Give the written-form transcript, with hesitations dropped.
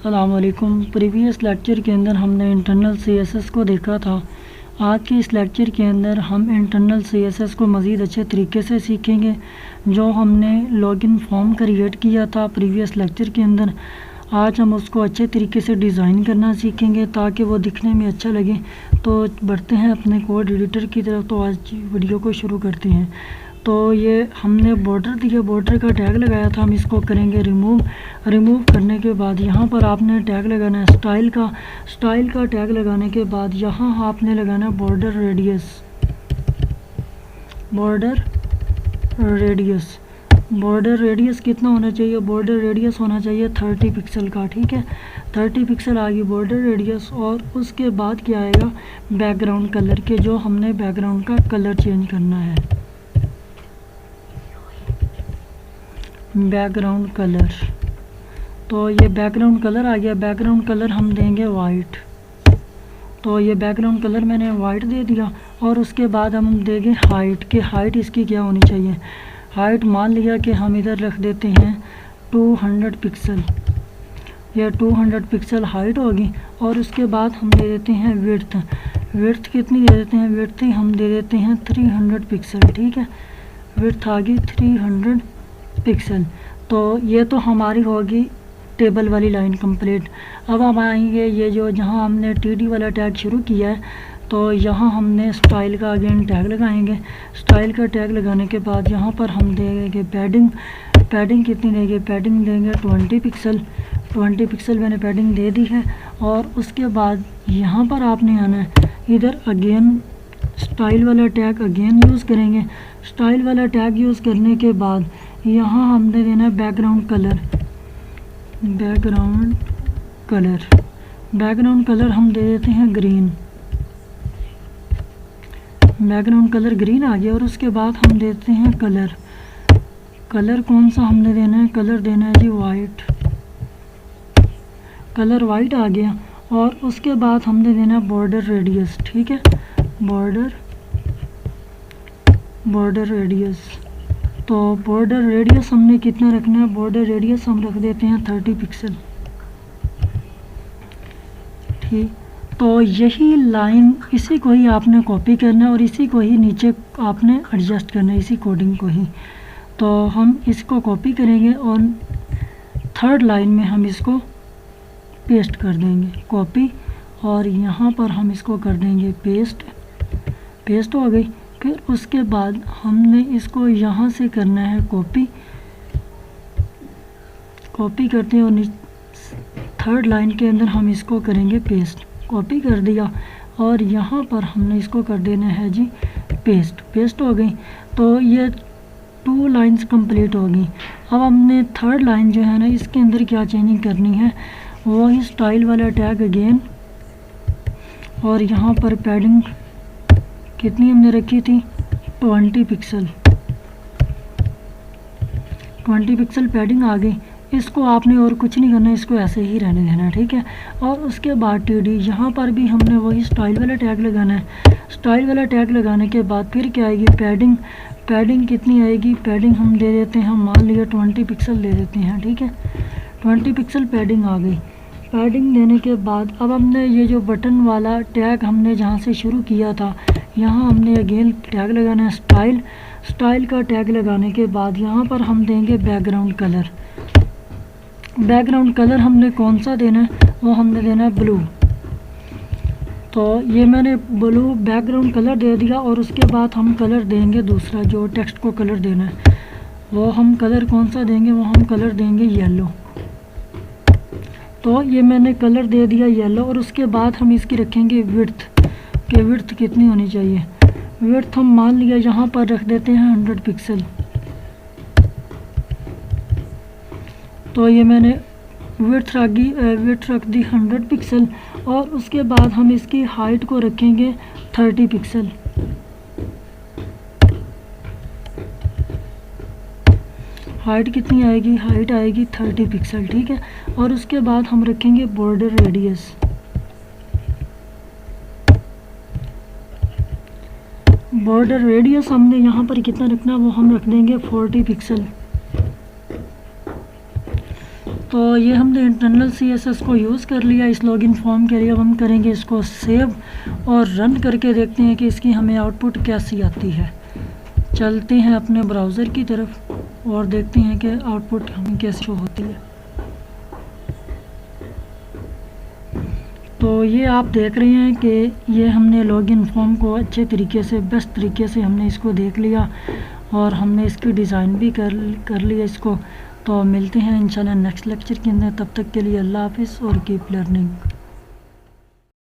अस्सलामुअलैकुम। Previous lecture के अंदर हमने इंटरनल सीएसएस को देखा था। आज के इस लेक्चर के अंदर हम इंटरनल सीएसएस को मज़ीद अच्छे तरीके से सीखेंगे। जो हमने लॉगिन फॉर्म क्रिएट किया था प्रीवियस लेक्चर के अंदर, आज हम उसको अच्छे तरीके से डिज़ाइन करना सीखेंगे ताकि वो दिखने में अच्छा लगे। तो बढ़ते हैं अपने कोड एडिटर की तरफ। तो आज वीडियो को शुरू करते हैं। तो ये हमने बॉर्डर दिया, बॉर्डर का टैग लगाया था, हम इसको करेंगे रिमूव करने के बाद यहाँ पर आपने टैग लगाना है स्टाइल का टैग लगाने के बाद यहाँ आपने लगाना है बॉर्डर रेडियस कितना होना चाहिए? बॉर्डर रेडियस होना चाहिए 30 पिक्सल का। ठीक है, 30 पिक्सल आ गई बॉर्डर रेडियस। और उसके बाद क्या आएगा? बैकग्राउंड कलर के, जो हमने बैकग्राउंड का कलर चेंज करना है। बैकग्राउंड कलर, तो ये बैकग्राउंड कलर आ गया। बैकग्राउंड कलर हम देंगे वाइट। तो ये बैकग्राउंड कलर मैंने वाइट दे दिया। और उसके बाद हम देंगे हाइट, के हाइट इसकी क्या होनी चाहिए? हाइट मान लिया कि हम इधर रख देते हैं 200 पिक्सल। यह 200 पिक्सल हाइट होगी। और उसके बाद हम दे देते हैं विड्थ कितनी दे देते हैं? विड्थ हम दे देते हैं 300 पिक्सल। ठीक है, विड्थ आ गई 300 पिक्सल। तो ये तो हमारी होगी टेबल वाली लाइन कंप्लीट। अब हम आएंगे ये जो जहाँ हमने टीडी वाला टैग शुरू किया है, तो यहाँ हमने स्टाइल का अगेन टैग लगाएंगे। स्टाइल का टैग लगाने के बाद यहाँ पर हम देंगे पैडिंग कितनी देंगे? पैडिंग देंगे 20 पिक्सल। 20 पिक्सल मैंने पैडिंग दे दी है। और उसके बाद यहाँ पर आपने आना है इधर अगेन स्टाइल वाला टैग अगेन यूज़ करेंगे। स्टाइल वाला टैग यूज़ करने के बाद यहाँ हमने देना है बैकग्राउंड कलर हम दे देते हैं ग्रीन। बैकग्राउंड कलर ग्रीन आ गया। और उसके बाद हम देते हैं कलर कौन सा हमने देना है? कलर देना है जी वाइट। कलर वाइट आ गया। और उसके बाद हमने देना है बॉर्डर रेडियस। ठीक है, बॉर्डर रेडियस। तो बॉर्डर रेडियस हमने कितना रखना है? बॉर्डर रेडियस हम रख देते हैं 30 पिक्सल। ठीक, तो यही लाइन, इसी को ही आपने कॉपी करना है और इसी को ही नीचे आपने एडजस्ट करना है, इसी कोडिंग को ही। तो हम इसको कॉपी करेंगे और थर्ड लाइन में हम इसको पेस्ट कर देंगे, कॉपी। और यहाँ पर हम इसको कर देंगे पेस्ट हो गई। फिर उसके बाद हमने इसको यहाँ से करना है कॉपी करते हैं और थर्ड लाइन के अंदर हम इसको करेंगे पेस्ट। कॉपी कर दिया और यहाँ पर हमने इसको कर देना है जी पेस्ट हो गई। तो ये 2 लाइंस कंप्लीट हो गई। अब हमने थर्ड लाइन जो है ना, इसके अंदर क्या चेंजिंग करनी है? वही स्टाइल वाला टैग अगेन। और यहाँ पर पैडिंग कितनी हमने रखी थी? 20 पिक्सल। 20 पिक्सल पैडिंग आ गई। इसको आपने और कुछ नहीं करना, इसको ऐसे ही रहने देना। ठीक है, और उसके बाद टीडी, यहाँ पर भी हमने वही स्टाइल वाला टैग लगाना है। स्टाइल वाला टैग लगाने के बाद फिर क्या आएगी? पैडिंग कितनी आएगी? पैडिंग हम दे देते हैं, मान लिया 20 पिक्सल दे देते हैं। ठीक है, 20 पिक्सल पैडिंग आ गई। पैडिंग देने के बाद अब हमने ये जो बटन वाला टैग हमने जहाँ से शुरू किया था, यहाँ हमने अगेन टैग लगाना है स्टाइल का टैग लगाने के बाद यहाँ पर हम देंगे बैकग्राउंड कलर हमने कौन सा देना है? वो हमने देना है ब्लू। तो ये मैंने ब्लू बैकग्राउंड कलर दे दिया। और उसके बाद हम कलर देंगे दूसरा, जो टेक्स्ट को कलर देना है, वो हम कलर कौन सा देंगे? वो हम कलर देंगे येलो। तो ये मैंने कलर दे दिया येलो। और उसके बाद हम इसकी रखेंगे विड्थ कितनी होनी चाहिए? विड्थ हम मान लिया यहाँ पर रख देते हैं 100 पिक्सल। तो ये मैंने विड्थ रख दी 100 पिक्सल। और उसके बाद हम इसकी हाइट को रखेंगे 30 पिक्सल। हाइट कितनी आएगी? हाइट आएगी 30 पिक्सल। ठीक है, और उसके बाद हम रखेंगे बॉर्डर रेडियस हमने यहाँ पर कितना रखना है? वो हम रख देंगे 40 पिक्सल। तो ये हमने इंटरनल CSS को यूज़ कर लिया इस लॉगिन फॉर्म के लिए। अब हम करेंगे इसको सेव और रन करके देखते हैं कि इसकी हमें आउटपुट कैसी आती है। चलते हैं अपने ब्राउज़र की तरफ और देखते हैं कि आउटपुट हमें कैसे शो होती है। तो ये आप देख रहे हैं कि ये हमने लॉगिन फॉर्म को अच्छे तरीके से, बेस्ट तरीके से हमने इसको देख लिया और हमने इसकी डिज़ाइन भी कर लिया इसको। तो मिलते हैं इंशाल्लाह नेक्स्ट लेक्चर के अंदर। तब तक के लिए अल्लाह हाफ़िज़ और कीप लर्निंग।